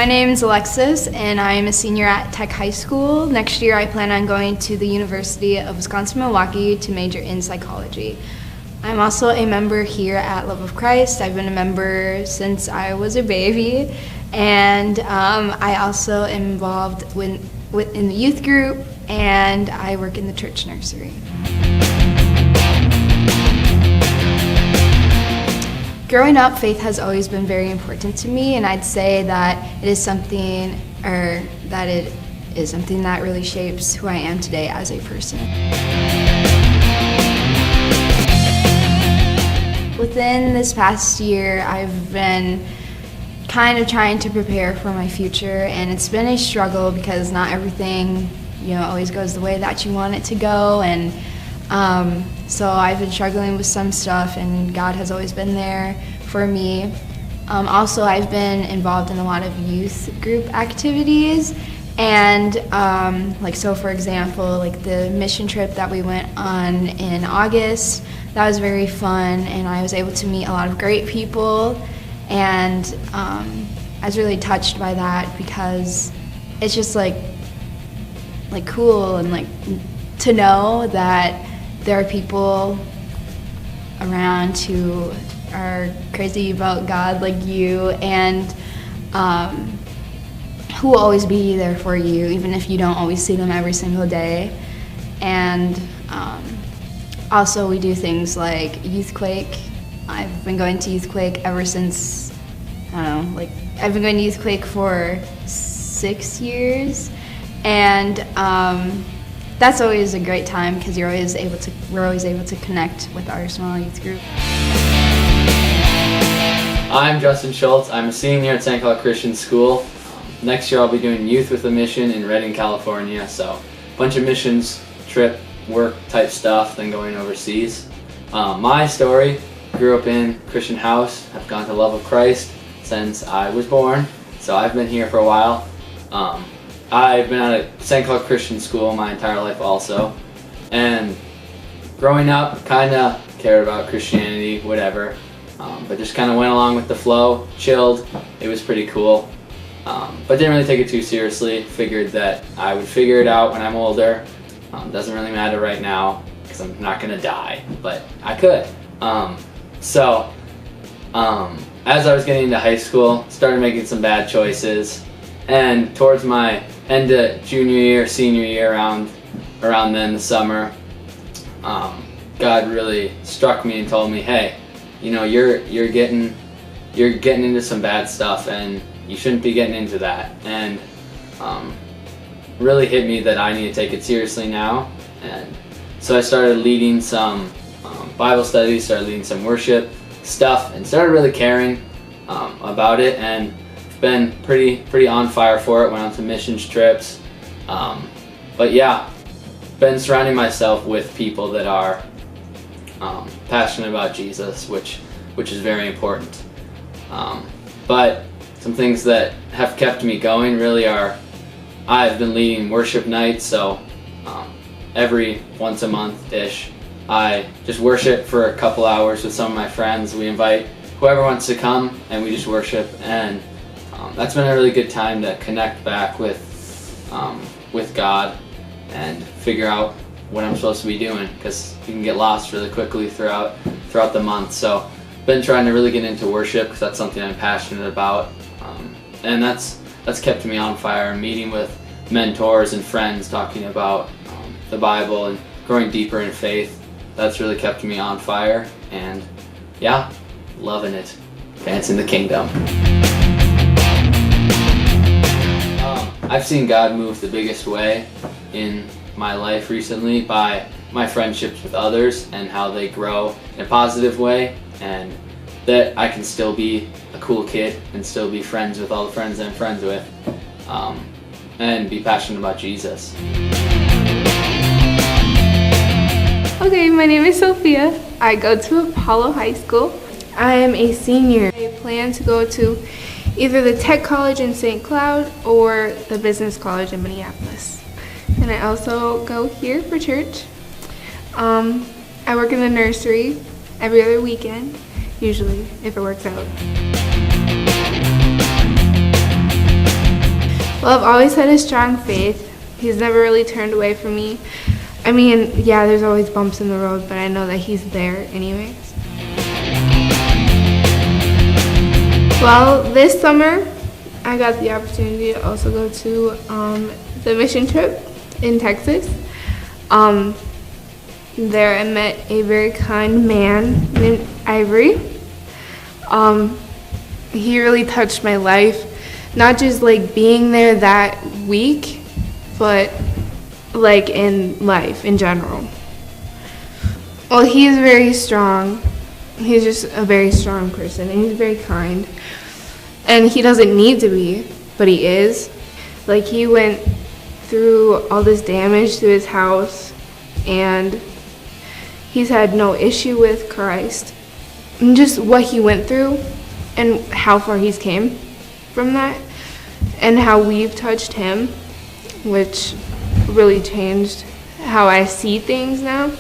My name is Alexis, and I am a senior at Tech High School. Next year, I plan on going to the University of Wisconsin-Milwaukee to major in psychology. I'm also a member here at Love of Christ. I've been a member since I was a baby, and I also am involved in the youth group, and I work in the church nursery. Growing up, faith has always been very important to me, and I'd say that it is something that really shapes who I am today as a person. Within this past year, I've been kind of trying to prepare for my future, and it's been a struggle because not everything, always goes the way that you want it to go, and so I've been struggling with some stuff, and God has always been there for me. Also, I've been involved in a lot of youth group activities, and so for example, the mission trip that we went on in August, that was very fun, and I was able to meet a lot of great people, and I was really touched by that because it's just cool and to know that there are people around who are crazy about God like you, and who will always be there for you even if you don't always see them every single day. And also we do things like Youthquake. I've been going to Youthquake ever since, I've been going to Youthquake for 6 years, and that's always a great time because we're always able to connect with our small youth group. I'm Justin Schultz. I'm a senior at St. Cloud Christian School. Next year I'll be doing Youth with a Mission in Redding, California. So a bunch of missions, trip, work type stuff, then going overseas. My story, grew up in Christian house. I've gone to Love of Christ since I was born. So I've been here for a while. I've been at a St. Cloud Christian School my entire life also. And growing up, kind of cared about Christianity, whatever. But just kind of went along with the flow, chilled. It was pretty cool. But didn't really take it too seriously. Figured that I would figure it out when I'm older. Doesn't really matter right now because I'm not going to die, but I could. As I was getting into high school, started making some bad choices. And towards my end of junior year, senior year, around then, the summer, God really struck me and told me, hey, you're getting into some bad stuff, and you shouldn't be getting into that. And really hit me that I need to take it seriously now. And so I started leading some Bible studies, started leading some worship stuff, and started really caring about it. And been pretty on fire for it. Went on some missions trips, but yeah, been surrounding myself with people that are passionate about Jesus, which is very important. But some things that have kept me going really are, I've been leading worship nights, so every once a month-ish, I just worship for a couple hours with some of my friends. We invite whoever wants to come, and we just worship, and that's been a really good time to connect back with God and figure out what I'm supposed to be doing, because you can get lost really quickly throughout the month. So been trying to really get into worship because that's something I'm passionate about, and that's kept me on fire. Meeting with mentors and friends, talking about the Bible and growing deeper in faith, that's really kept me on fire, and yeah, loving it, advancing the kingdom. I've seen God move the biggest way in my life recently by my friendships with others and how they grow in a positive way, and that I can still be a cool kid and still be friends with all the friends I'm friends with, and be passionate about Jesus. Okay, my name is Sophia. I go to Apollo High School. I am a senior. I plan to go to either the Tech College in St. Cloud or the Business College in Minneapolis. And I also go here for church. I work in the nursery every other weekend, usually, if it works out. Well, I've always had a strong faith. He's never really turned away from me. I mean, yeah, there's always bumps in the road, but I know that he's there anyways. Well, this summer, I got the opportunity to also go to the mission trip in Texas. There I met a very kind man named Ivory. He really touched my life, not just like being there that week, but like in life in general. Well, he's very strong. He's just a very strong person, and he's very kind. And he doesn't need to be, but he is. Like, he went through all this damage to his house, and he's had no issue with Christ. And just what he went through and how far he's came from that, and how we've touched him, which really changed how I see things now.